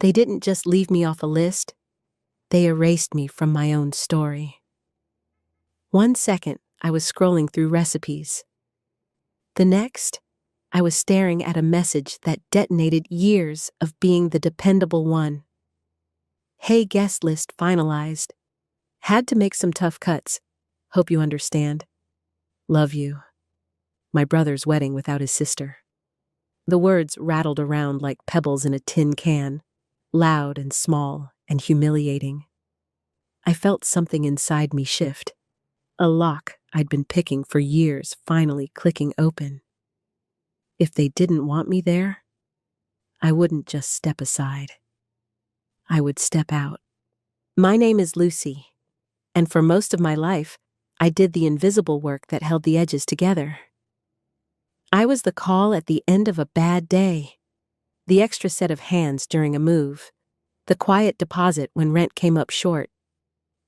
They didn't just leave me off a list, they erased me from my own story. 1 second, I was scrolling through recipes. The next, I was staring at a message that detonated years of being the dependable one. Hey, guest list finalized. Had to make some tough cuts. Hope you understand. Love you. My brother's wedding without his sister. The words rattled around like pebbles in a tin can, loud and small and humiliating. I felt something inside me shift. A lock I'd been picking for years finally clicking open. If they didn't want me there, I wouldn't just step aside. I would step out. My name is Lucy, and for most of my life, I did the invisible work that held the edges together. I was the call at the end of a bad day, the extra set of hands during a move, the quiet deposit when rent came up short.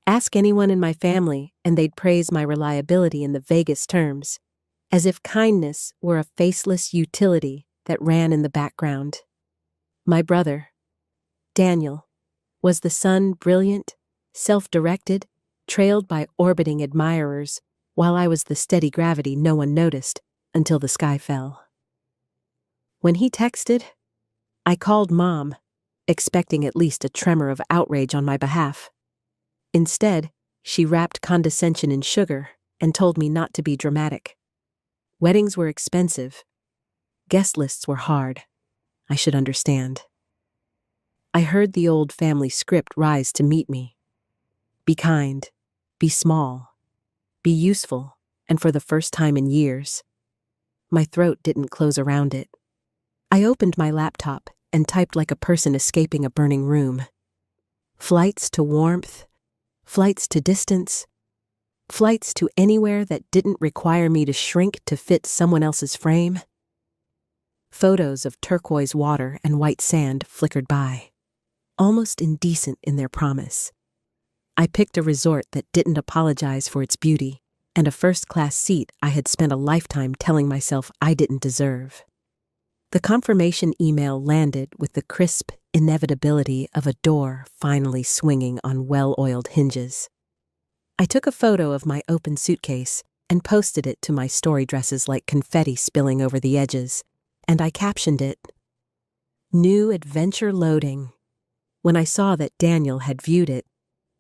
Ask anyone in my family, and they'd praise my reliability in the vaguest terms, as if kindness were a faceless utility that ran in the background. My brother, Daniel, was the son brilliant, self-directed, trailed by orbiting admirers, while I was the steady gravity no one noticed until the sky fell. When he texted, I called Mom, expecting at least a tremor of outrage on my behalf. Instead, she wrapped condescension in sugar and told me not to be dramatic. Weddings were expensive. Guest lists were hard. I should understand. I heard the old family script rise to meet me. Be kind, be small, be useful, and for the first time in years, my throat didn't close around it. I opened my laptop and typed like a person escaping a burning room. Flights to warmth, flights to distance, flights to anywhere that didn't require me to shrink to fit someone else's frame. Photos of turquoise water and white sand flickered by, almost indecent in their promise. I picked a resort that didn't apologize for its beauty, and a first-class seat I had spent a lifetime telling myself I didn't deserve. The confirmation email landed with the crisp inevitability of a door finally swinging on well-oiled hinges. I took a photo of my open suitcase and posted it to my story dresses like confetti spilling over the edges, and I captioned it, "New adventure loading." When I saw that Daniel had viewed it,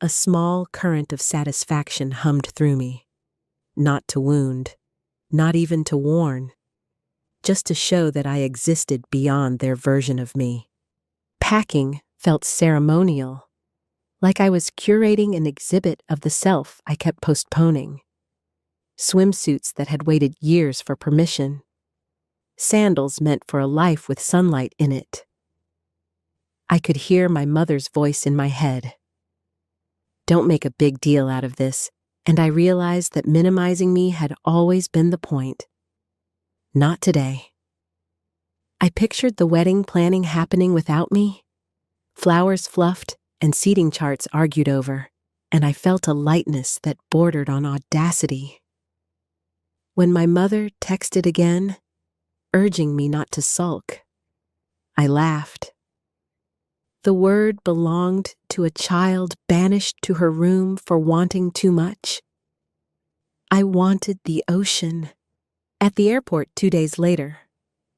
a small current of satisfaction hummed through me. Not to wound, not even to warn, just to show that I existed beyond their version of me. Packing felt ceremonial, like I was curating an exhibit of the self I kept postponing. Swimsuits that had waited years for permission. Sandals meant for a life with sunlight in it. I could hear my mother's voice in my head. Don't make a big deal out of this, and I realized that minimizing me had always been the point. Not today. I pictured the wedding planning happening without me, flowers fluffed and seating charts argued over, and I felt a lightness that bordered on audacity. When my mother texted again, urging me not to sulk, I laughed. The word belonged to a child banished to her room for wanting too much. I wanted the ocean. At the airport 2 days later,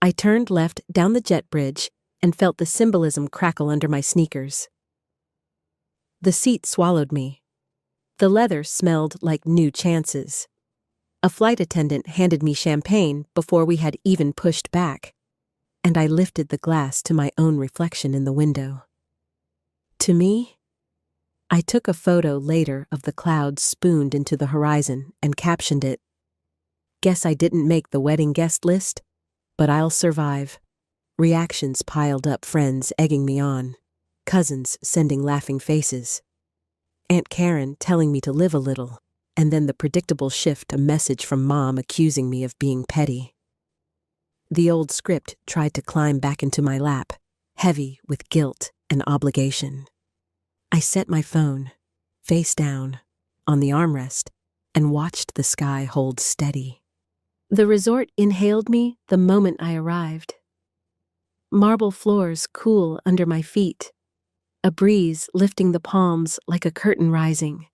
I turned left down the jet bridge and felt the symbolism crackle under my sneakers. The seat swallowed me. The leather smelled like new chances. A flight attendant handed me champagne before we had even pushed back, and I lifted the glass to my own reflection in the window. To me, I took a photo later of the clouds spooned into the horizon and captioned it, "Guess I didn't make the wedding guest list, but I'll survive." Reactions piled up, friends egging me on, cousins sending laughing faces, Aunt Karen telling me to live a little, and then the predictable shift, a message from Mom accusing me of being petty. The old script tried to climb back into my lap, heavy with guilt and obligation. I set my phone, face down, on the armrest, and watched the sky hold steady. The resort inhaled me the moment I arrived. Marble floors cool under my feet, a breeze lifting the palms like a curtain rising.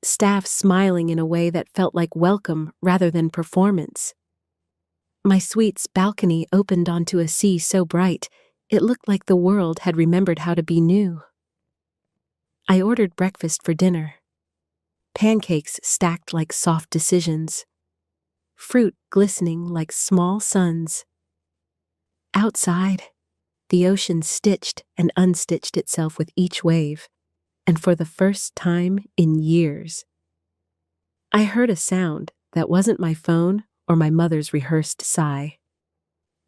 Staff smiling in a way that felt like welcome rather than performance. My suite's balcony opened onto a sea so bright, it looked like the world had remembered how to be new. I ordered breakfast for dinner. Pancakes stacked like soft decisions. Fruit glistening like small suns. Outside, the ocean stitched and unstitched itself with each wave, and for the first time in years, I heard a sound that wasn't my phone or my mother's rehearsed sigh.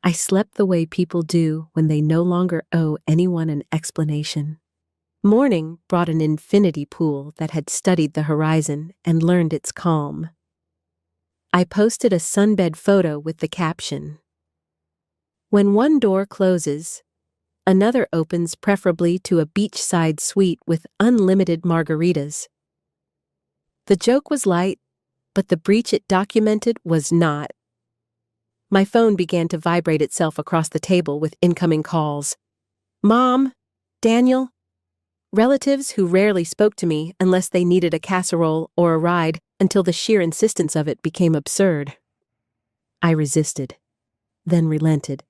I slept the way people do when they no longer owe anyone an explanation. Morning brought an infinity pool that had studied the horizon and learned its calm. I posted a sunbed photo with the caption, "When one door closes, another opens, preferably to a beachside suite with unlimited margaritas." The joke was light, but the breach it documented was not. My phone began to vibrate itself across the table with incoming calls. Mom, Daniel, relatives who rarely spoke to me unless they needed a casserole or a ride until the sheer insistence of it became absurd. I resisted, then relented,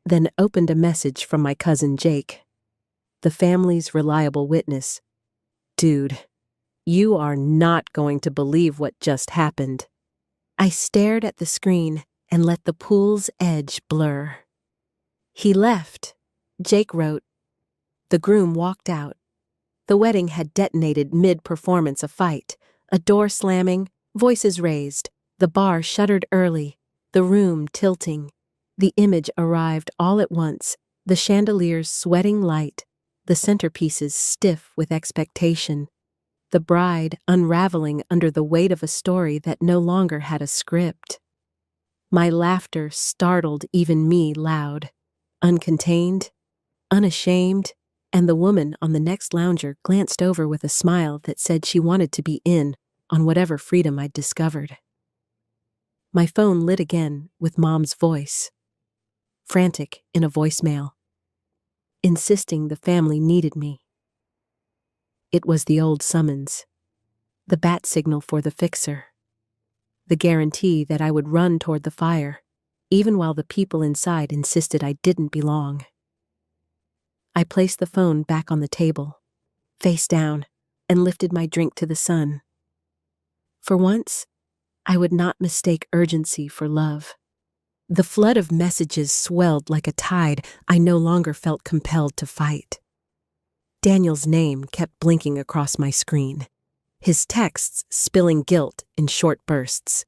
then opened a message from my cousin Jake, the family's reliable witness. Dude, you are not going to believe what just happened. I stared at the screen and let the pool's edge blur. He left, Jake wrote. The groom walked out. The wedding had detonated mid-performance a fight, a door slamming, voices raised, the bar shuttered early, the room tilting. The image arrived all at once, the chandeliers sweating light, the centerpieces stiff with expectation, the bride unraveling under the weight of a story that no longer had a script. My laughter startled even me loud, uncontained, unashamed, and the woman on the next lounger glanced over with a smile that said she wanted to be in on whatever freedom I'd discovered. My phone lit again with Mom's voice, frantic in a voicemail, insisting the family needed me. It was the old summons, the bat signal for the fixer, the guarantee that I would run toward the fire, even while the people inside insisted I didn't belong. I placed the phone back on the table, face down, and lifted my drink to the sun. For once, I would not mistake urgency for love. The flood of messages swelled like a tide I no longer felt compelled to fight. Daniel's name kept blinking across my screen, his texts spilling guilt in short bursts.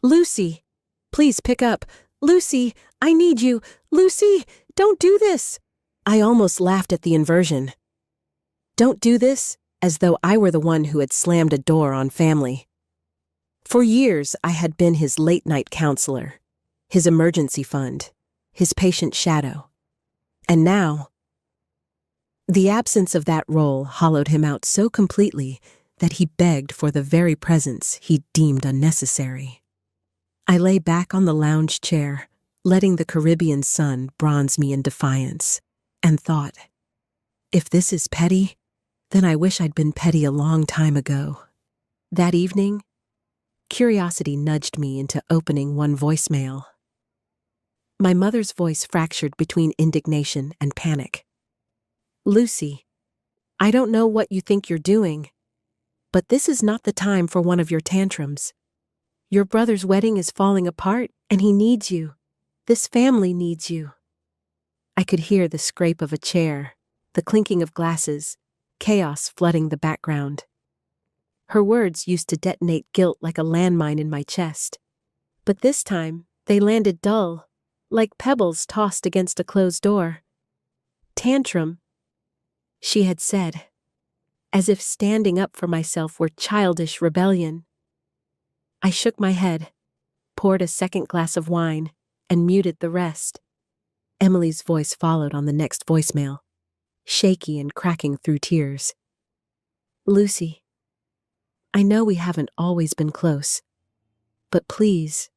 Lucy, please pick up. Lucy, I need you. Lucy, don't do this. I almost laughed at the inversion. Don't do this, as though I were the one who had slammed a door on family. For years, I had been his late-night counselor, his emergency fund, his patient shadow. And now, the absence of that role hollowed him out so completely that he begged for the very presence he deemed unnecessary. I lay back on the lounge chair, letting the Caribbean sun bronze me in defiance, and thought, if this is petty, then I wish I'd been petty a long time ago. That evening, curiosity nudged me into opening one voicemail. My mother's voice fractured between indignation and panic. Lucy, I don't know what you think you're doing, but this is not the time for one of your tantrums. Your brother's wedding is falling apart, and he needs you. This family needs you. I could hear the scrape of a chair, the clinking of glasses, chaos flooding the background. Her words used to detonate guilt like a landmine in my chest. But this time, they landed dull, like pebbles tossed against a closed door. Tantrum, she had said, as if standing up for myself were childish rebellion. I shook my head, poured a second glass of wine, and muted the rest. Emily's voice followed on the next voicemail, shaky and cracking through tears. Lucy, I know we haven't always been close, but please,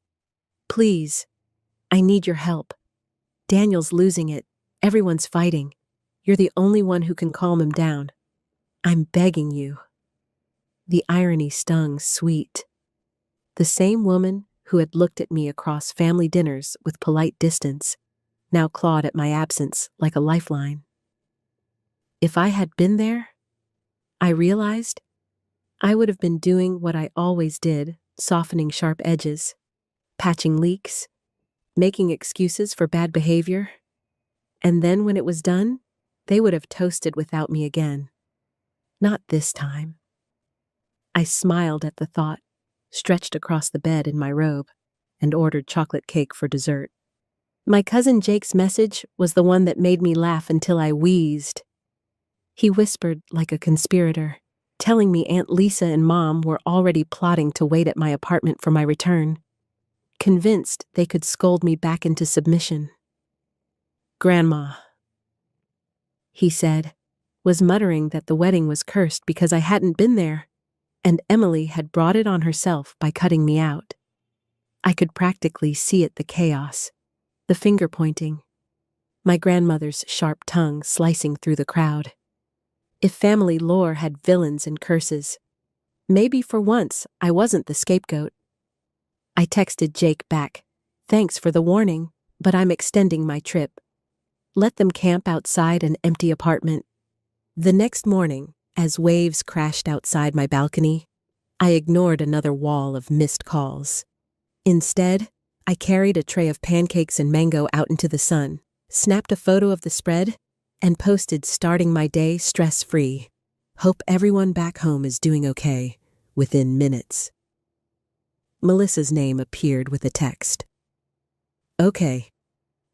please, I need your help. Daniel's losing it. Everyone's fighting. You're the only one who can calm him down. I'm begging you." The irony stung sweet. The same woman who had looked at me across family dinners with polite distance now clawed at my absence like a lifeline. If I had been there, I realized, I would have been doing what I always did, softening sharp edges, patching leaks, making excuses for bad behavior. And then when it was done, they would have toasted without me again. Not this time. I smiled at the thought, stretched across the bed in my robe, and ordered chocolate cake for dessert. My cousin Jake's message was the one that made me laugh until I wheezed. He whispered like a conspirator, telling me Aunt Lisa and Mom were already plotting to wait at my apartment for my return, convinced they could scold me back into submission. "Grandma," he said, was muttering that the wedding was cursed because I hadn't been there, and Emily had brought it on herself by cutting me out. I could practically see it, the chaos, the finger pointing, my grandmother's sharp tongue slicing through the crowd. If family lore had villains and curses, maybe for once I wasn't the scapegoat. I texted Jake back, "Thanks for the warning, but I'm extending my trip. Let them camp outside an empty apartment." The next morning, as waves crashed outside my balcony, I ignored another wall of missed calls. Instead, I carried a tray of pancakes and mango out into the sun, snapped a photo of the spread, and posted starting my day stress-free. "Hope everyone back home is doing okay," within minutes. Melissa's name appeared with a text. "Okay,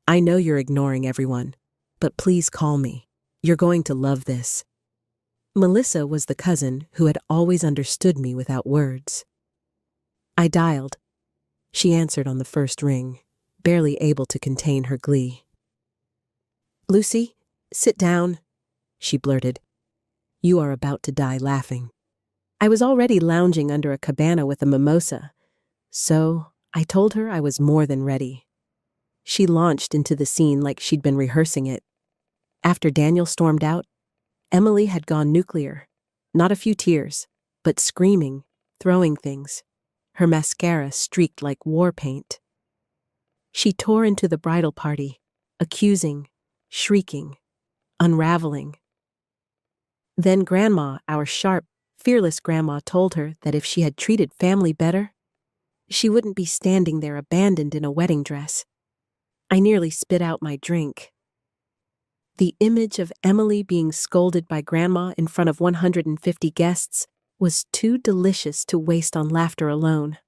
I know you're ignoring everyone, but please call me. You're going to love this." Melissa was the cousin who had always understood me without words. I dialed. She answered on the first ring, barely able to contain her glee. "Lucy, sit down," she blurted. "You are about to die laughing." I was already lounging under a cabana with a mimosa, so I told her I was more than ready. She launched into the scene like she'd been rehearsing it. After Daniel stormed out, Emily had gone nuclear. Not a few tears, but screaming, throwing things. Her mascara streaked like war paint. She tore into the bridal party, accusing, shrieking, unraveling. Then Grandma, our sharp, fearless grandma, told her that if she had treated family better, she wouldn't be standing there abandoned in a wedding dress. I nearly spit out my drink. The image of Emily being scolded by Grandma in front of 150 guests was too delicious to waste on laughter alone.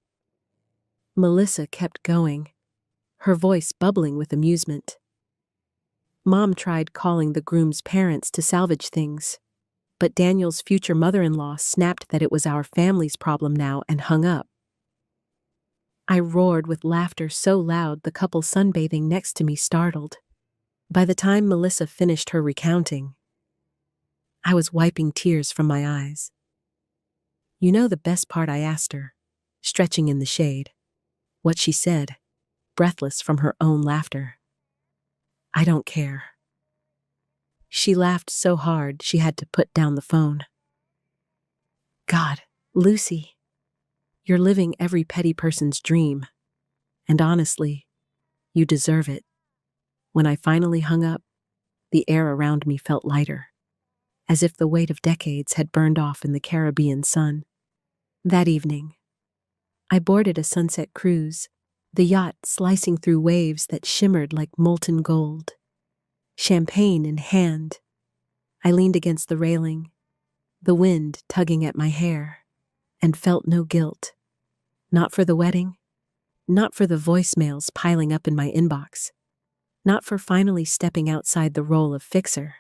Melissa kept going, her voice bubbling with amusement. Mom tried calling the groom's parents to salvage things, but Daniel's future mother-in-law snapped that it was our family's problem now and hung up. I roared with laughter so loud the couple sunbathing next to me startled. By the time Melissa finished her recounting, I was wiping tears from my eyes. "You know the best part?" I asked her, stretching in the shade. What she said, breathless from her own laughter. "I don't care." She laughed so hard she had to put down the phone. "God, Lucy, you're living every petty person's dream. And honestly, you deserve it." When I finally hung up, the air around me felt lighter, as if the weight of decades had burned off in the Caribbean sun. That evening, I boarded a sunset cruise, the yacht slicing through waves that shimmered like molten gold. Champagne in hand, I leaned against the railing, the wind tugging at my hair, and felt no guilt. Not for the wedding, not for the voicemails piling up in my inbox, not for finally stepping outside the role of fixer.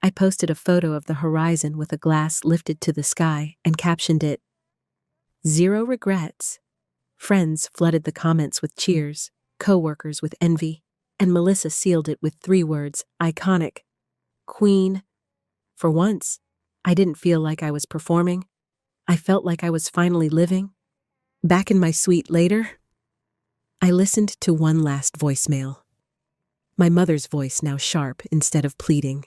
I posted a photo of the horizon with a glass lifted to the sky and captioned it, "Zero regrets." Friends flooded the comments with cheers, co-workers with envy, and Melissa sealed it with 3 words, iconic, Queen. For once, I didn't feel like I was performing. I felt like I was finally living. Back in my suite later, I listened to one last voicemail. My mother's voice now sharp instead of pleading.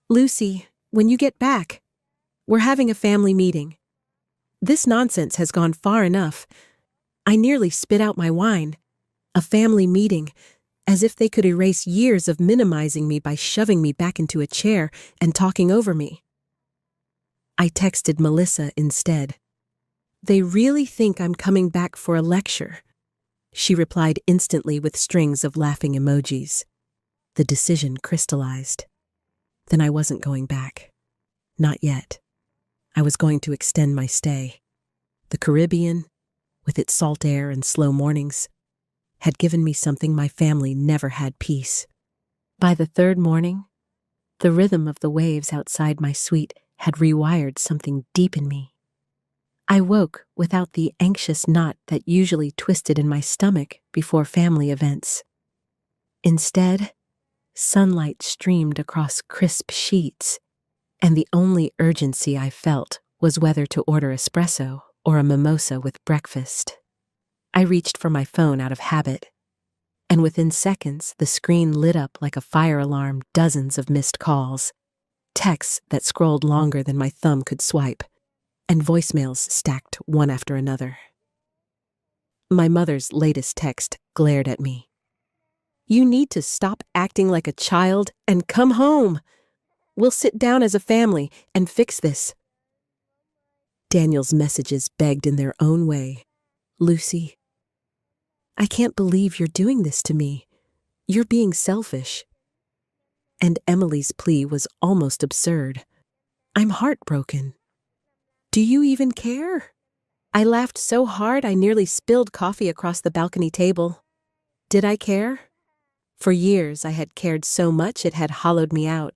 Lucy, when you get back, we're having a family meeting. This nonsense has gone far enough. I nearly spit out my wine. A family meeting, as if they could erase years of minimizing me by shoving me back into a chair and talking over me. I texted Melissa instead. They really think I'm coming back for a lecture. She replied instantly with strings of laughing emojis. The decision crystallized. Then I wasn't going back. Not yet. I was going to extend my stay. The Caribbean, with its salt air and slow mornings, had given me something my family never had: peace. By the third morning, the rhythm of the waves outside my suite had rewired something deep in me. I woke without the anxious knot that usually twisted in my stomach before family events. Instead, sunlight streamed across crisp sheets, and the only urgency I felt was whether to order espresso or a mimosa with breakfast. I reached for my phone out of habit, and within seconds the screen lit up like a fire alarm. Dozens of missed calls, texts that scrolled longer than my thumb could swipe, and voicemails stacked one after another. My mother's latest text glared at me. "You need to stop acting like a child and come home. We'll sit down as a family and fix this." Daniel's messages begged in their own way. "Lucy, I can't believe you're doing this to me. You're being selfish." And Emily's plea was almost absurd. "I'm heartbroken. Do you even care?" I laughed so hard I nearly spilled coffee across the balcony table. Did I care? For years I had cared so much it had hollowed me out.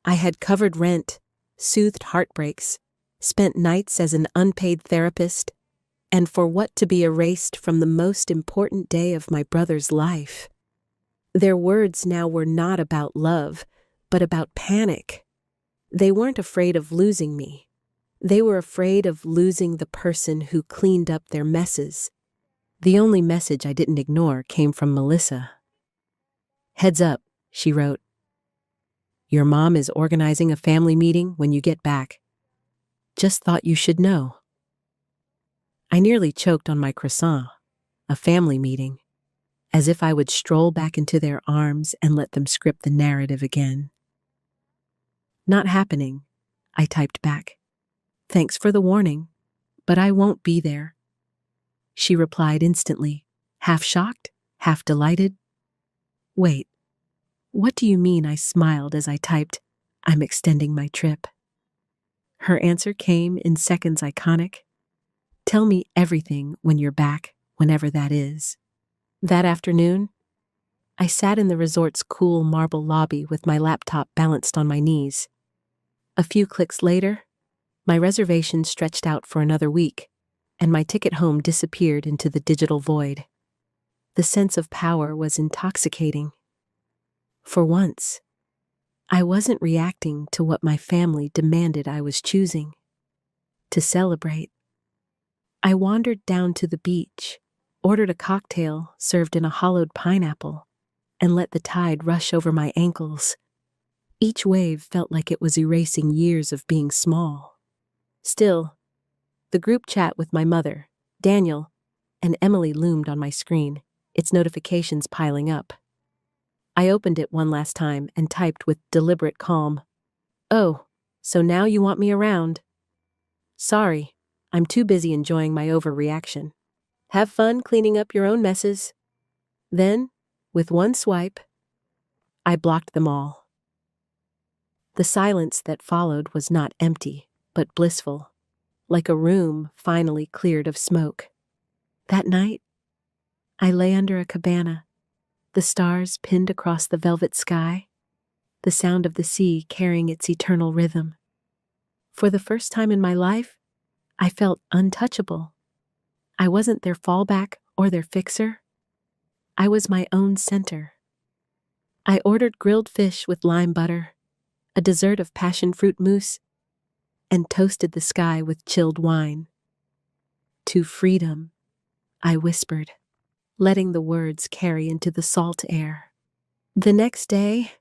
I had covered rent, soothed heartbreaks, spent nights as an unpaid therapist, and for what to be erased from the most important day of my brother's life. Their words now were not about love, but about panic. They weren't afraid of losing me. They were afraid of losing the person who cleaned up their messes. The only message I didn't ignore came from Melissa. "Heads up," she wrote. "Your mom is organizing a family meeting when you get back. Just thought you should know." I nearly choked on my croissant. A family meeting. As if I would stroll back into their arms and let them script the narrative again. "Not happening," I typed back. "Thanks for the warning, but I won't be there." She replied instantly, half shocked, half delighted. "Wait, what do you mean?" I smiled as I typed, "I'm extending my trip." Her answer came in seconds iconic. "Tell me everything when you're back, whenever that is." That afternoon, I sat in the resort's cool marble lobby with my laptop balanced on my knees. A few clicks later, my reservation stretched out for another week, and my ticket home disappeared into the digital void. The sense of power was intoxicating. For once, I wasn't reacting to what my family demanded. I was choosing to celebrate. I wandered down to the beach, ordered a cocktail served in a hollowed pineapple, and let the tide rush over my ankles. Each wave felt like it was erasing years of being small. Still, the group chat with my mother, Daniel, and Emily loomed on my screen, its notifications piling up. I opened it one last time and typed with deliberate calm, "Oh, so now you want me around? Sorry, I'm too busy enjoying my overreaction. Have fun cleaning up your own messes." Then, with one swipe, I blocked them all. The silence that followed was not empty, but blissful, like a room finally cleared of smoke. That night, I lay under a cabana, the stars pinned across the velvet sky, the sound of the sea carrying its eternal rhythm. For the first time in my life, I felt untouchable. I wasn't their fallback or their fixer. I was my own center. I ordered grilled fish with lime butter, a dessert of passion fruit mousse, and toasted the sky with chilled wine. "To freedom," I whispered, letting the words carry into the salt air. The next day,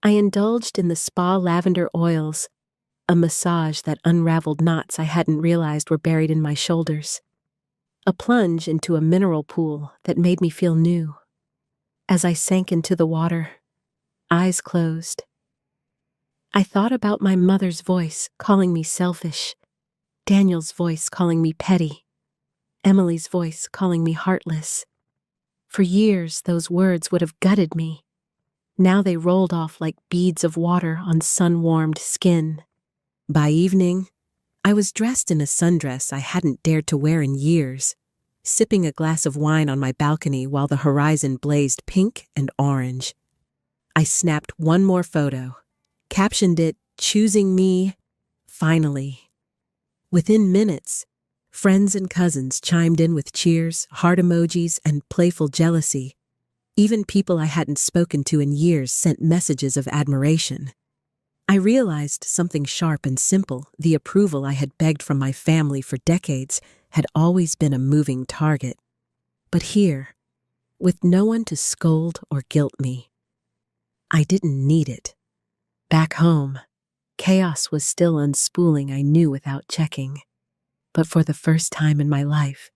I indulged in the spa lavender oils, a massage that unraveled knots I hadn't realized were buried in my shoulders, a plunge into a mineral pool that made me feel new. As I sank into the water, eyes closed, I thought about my mother's voice calling me selfish, Daniel's voice calling me petty, Emily's voice calling me heartless. For years, those words would have gutted me. Now they rolled off like beads of water on sun-warmed skin. By evening, I was dressed in a sundress I hadn't dared to wear in years, sipping a glass of wine on my balcony while the horizon blazed pink and orange. I snapped one more photo, captioned it, "Choosing me, finally." Within minutes, friends and cousins chimed in with cheers, heart emojis, and playful jealousy. Even people I hadn't spoken to in years sent messages of admiration. I realized something sharp and simple: the approval I had begged from my family for decades had always been a moving target. But here, with no one to scold or guilt me, I didn't need it. Back home, chaos was still unspooling, I knew without checking. But for the first time in my life,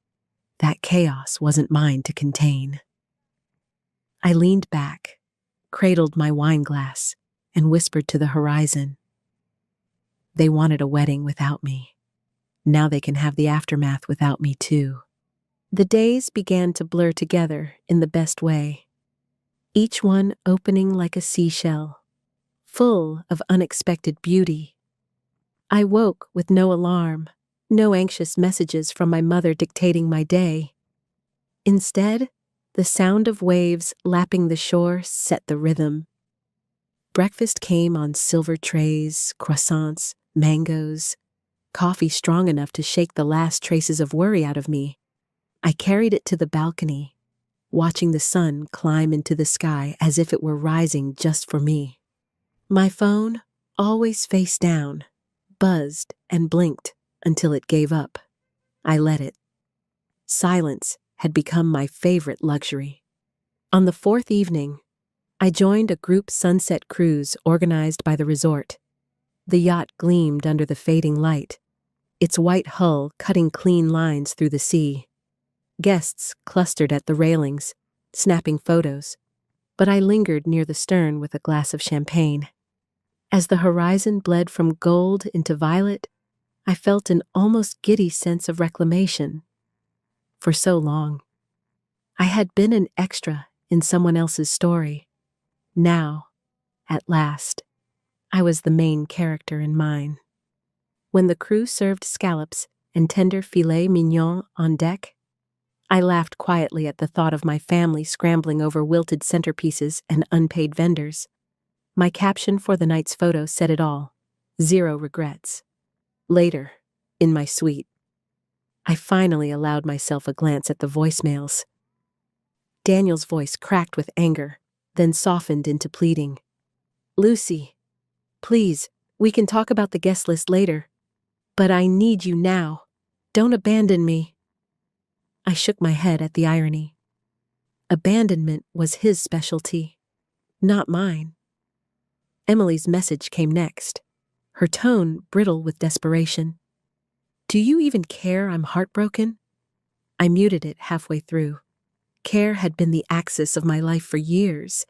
that chaos wasn't mine to contain. I leaned back, cradled my wine glass, and whispered to the horizon. They wanted a wedding without me. Now they can have the aftermath without me too. The days began to blur together in the best way, each one opening like a seashell, full of unexpected beauty. I woke with no alarm, no anxious messages from my mother dictating my day. Instead, the sound of waves lapping the shore set the rhythm. Breakfast came on silver trays, croissants, mangoes, coffee strong enough to shake the last traces of worry out of me. I carried it to the balcony, watching the sun climb into the sky as if it were rising just for me. My phone, always face down, buzzed and blinked until it gave up. I let it. Silence had become my favorite luxury. On the fourth evening, I joined a group sunset cruise organized by the resort. The yacht gleamed under the fading light, its white hull cutting clean lines through the sea. Guests clustered at the railings, snapping photos, but I lingered near the stern with a glass of champagne. As the horizon bled from gold into violet, I felt an almost giddy sense of reclamation. For so long, I had been an extra in someone else's story. Now, at last, I was the main character in mine. When the crew served scallops and tender filet mignon on deck, I laughed quietly at the thought of my family scrambling over wilted centerpieces and unpaid vendors. My caption for the night's photo said it all: 0 regrets. Later, in my suite, I finally allowed myself a glance at the voicemails. Daniel's voice cracked with anger, then softened into pleading. "Lucy, please, we can talk about the guest list later. But I need you now. Don't abandon me." I shook my head at the irony. Abandonment was his specialty, not mine. Emily's message came next, her tone brittle with desperation. "Do you even care I'm heartbroken?" I muted it halfway through. Care had been the axis of my life for years,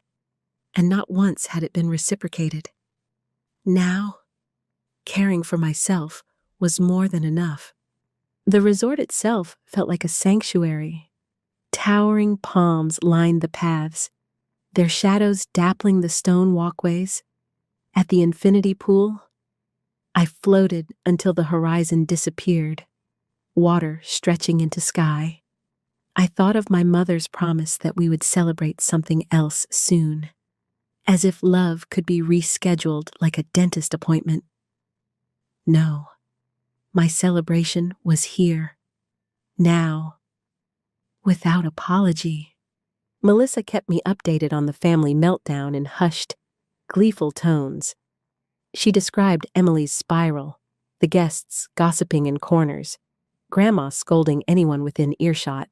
and not once had it been reciprocated. Now, caring for myself was more than enough. The resort itself felt like a sanctuary. Towering palms lined the paths, their shadows dappling the stone walkways. At the infinity pool, I floated until the horizon disappeared, water stretching into sky. I thought of my mother's promise that we would celebrate something else soon, as if love could be rescheduled like a dentist appointment. No, my celebration was here, now, without apology. Melissa kept me updated on the family meltdown in hushed, gleeful tones. She described Emily's spiral, the guests gossiping in corners, Grandma scolding anyone within earshot.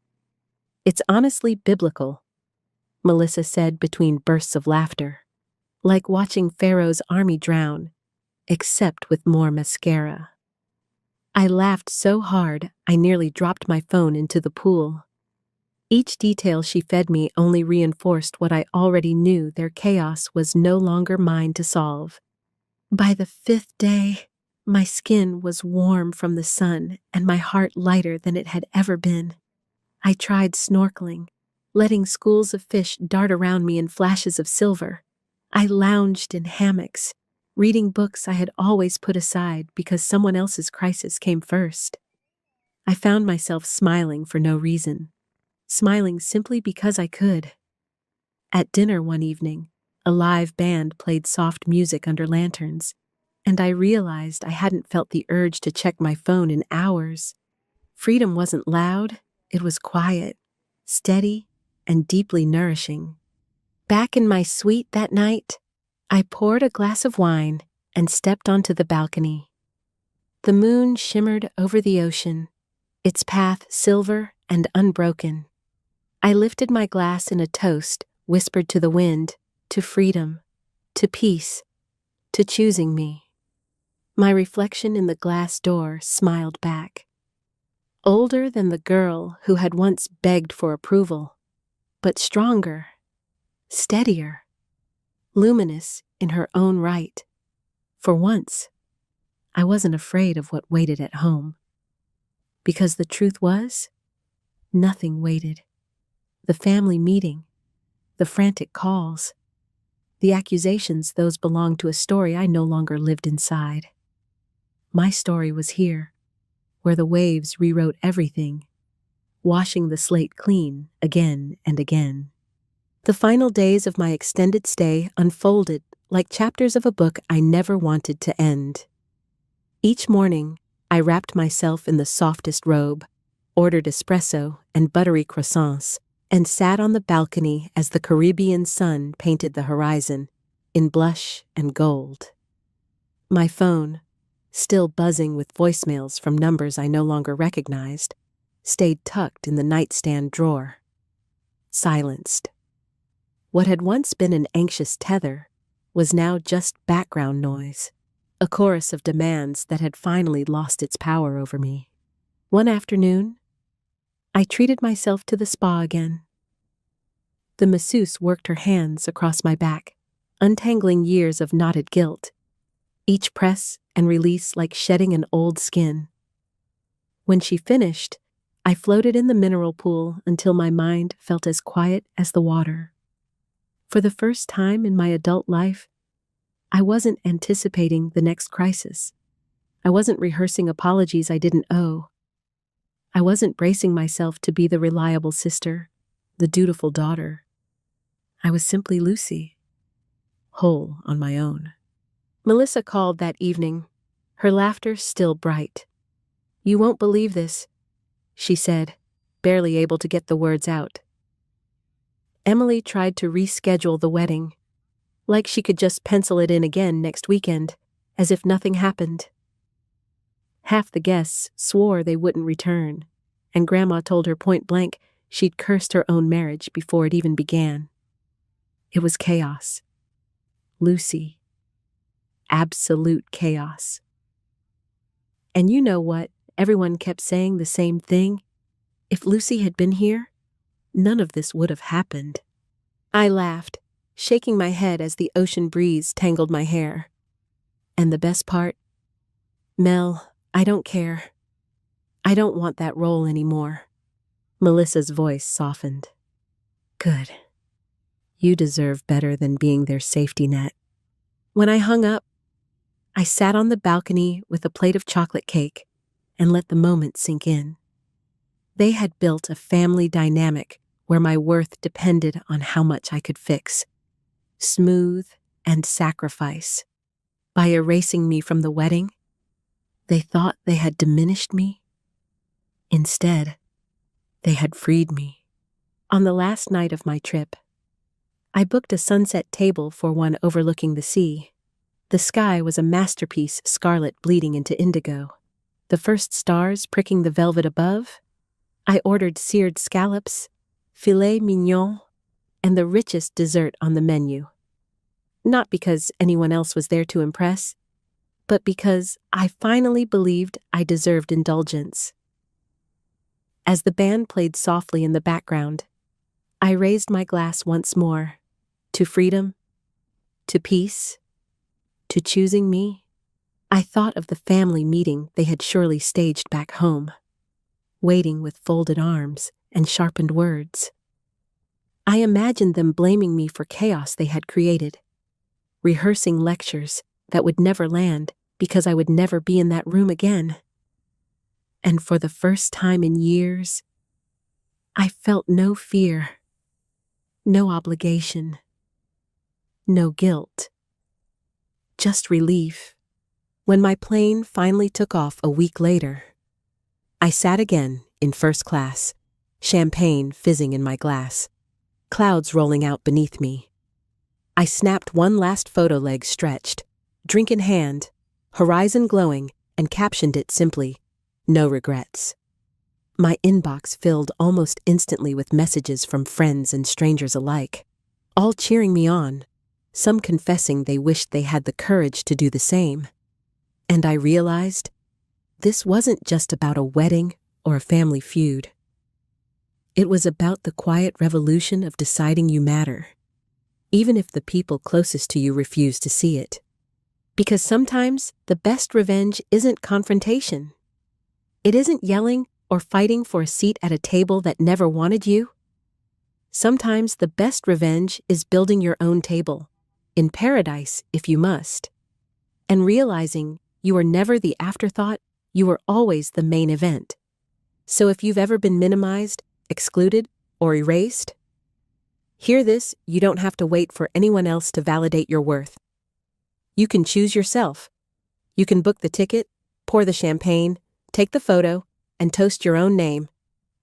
"It's honestly biblical," Melissa said between bursts of laughter. like watching Pharaoh's army drown, except with more mascara. I laughed so hard I nearly dropped my phone into the pool. Each detail she fed me only reinforced what I already knew: their chaos was no longer mine to solve. By the 5th day, my skin was warm from the sun and my heart lighter than it had ever been. I tried snorkeling, letting schools of fish dart around me in flashes of silver. I lounged in hammocks, reading books I had always put aside because someone else's crisis came first. I found myself smiling for no reason, smiling simply because I could. At dinner one evening, a live band played soft music under lanterns, and I realized I hadn't felt the urge to check my phone in hours. Freedom wasn't loud, it was quiet, steady, and deeply nourishing. Back in my suite that night, I poured a glass of wine and stepped onto the balcony. The moon shimmered over the ocean, its path silver and unbroken. I lifted my glass in a toast, whispered to the wind, to freedom, to peace, to choosing me. My reflection in the glass door smiled back. Older than the girl who had once begged for approval, but stronger, steadier, luminous in her own right. For once, I wasn't afraid of what waited at home. Because the truth was, nothing waited. The family meeting, the frantic calls, the accusations, those belonged to a story I no longer lived inside. My story was here, where the waves rewrote everything, washing the slate clean again and again. The final days of my extended stay unfolded like chapters of a book I never wanted to end. Each morning, I wrapped myself in the softest robe, ordered espresso and buttery croissants, and sat on the balcony as the Caribbean sun painted the horizon in blush and gold. My phone, still buzzing with voicemails from numbers I no longer recognized, stayed tucked in the nightstand drawer, silenced. What had once been an anxious tether was now just background noise, a chorus of demands that had finally lost its power over me. One afternoon, I treated myself to the spa again. The masseuse worked her hands across my back, untangling years of knotted guilt, each press and release like shedding an old skin. When she finished, I floated in the mineral pool until my mind felt as quiet as the water. For the first time in my adult life, I wasn't anticipating the next crisis. I wasn't rehearsing apologies I didn't owe. I wasn't bracing myself to be the reliable sister, the dutiful daughter. I was simply Lucy, whole on my own. Melissa called that evening, her laughter still bright. "You won't believe this," she said, barely able to get the words out. Emily tried to reschedule the wedding, like she could just pencil it in again next weekend, as if nothing happened. Half the guests swore they wouldn't return, and Grandma told her point blank she'd cursed her own marriage before it even began. It was chaos. Lucy. Absolute chaos. And you know what? Everyone kept saying the same thing. If Lucy had been here, none of this would have happened. I laughed, shaking my head as the ocean breeze tangled my hair. And the best part? Mel, I don't care. I don't want that role anymore. Melissa's voice softened. Good. You deserve better than being their safety net. When I hung up, I sat on the balcony with a plate of chocolate cake and let the moment sink in. They had built a family dynamic where my worth depended on how much I could fix, smooth, and sacrifice. By erasing me from the wedding, they thought they had diminished me. Instead, they had freed me. On the last night of my trip, I booked a sunset table for one overlooking the sea. The sky was a masterpiece, scarlet bleeding into indigo. The first stars pricking the velvet above. I ordered seared scallops, filet mignon, and the richest dessert on the menu. Not because anyone else was there to impress, but because I finally believed I deserved indulgence. As the band played softly in the background, I raised my glass once more, to freedom, to peace, to choosing me. I thought of the family meeting they had surely staged back home, waiting with folded arms and sharpened words. I imagined them blaming me for chaos they had created, rehearsing lectures that would never land because I would never be in that room again. And for the first time in years, I felt no fear, no obligation, no guilt, just relief. When my plane finally took off a week later, I sat again in first class, champagne fizzing in my glass, clouds rolling out beneath me. I snapped one last photo leg stretched, drink in hand, horizon glowing, and captioned it simply, "No regrets." My inbox filled almost instantly with messages from friends and strangers alike, all cheering me on, some confessing they wished they had the courage to do the same. And I realized this wasn't just about a wedding or a family feud. It was about the quiet revolution of deciding you matter, even if the people closest to you refuse to see it. Because sometimes the best revenge isn't confrontation. It isn't yelling or fighting for a seat at a table that never wanted you. Sometimes the best revenge is building your own table, in paradise if you must, and realizing you are never the afterthought, you are always the main event. So if you've ever been minimized, excluded, or erased, hear this: you don't have to wait for anyone else to validate your worth. You can choose yourself. You can book the ticket, pour the champagne, take the photo, and toast your own name.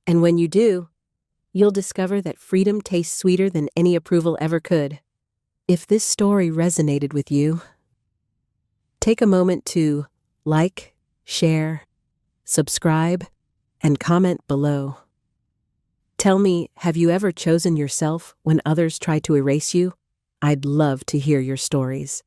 And when you do, you'll discover that freedom tastes sweeter than any approval ever could. If this story resonated with you, take a moment to like, share, subscribe, and comment below. Tell me, have you ever chosen yourself when others try to erase you? I'd love to hear your stories.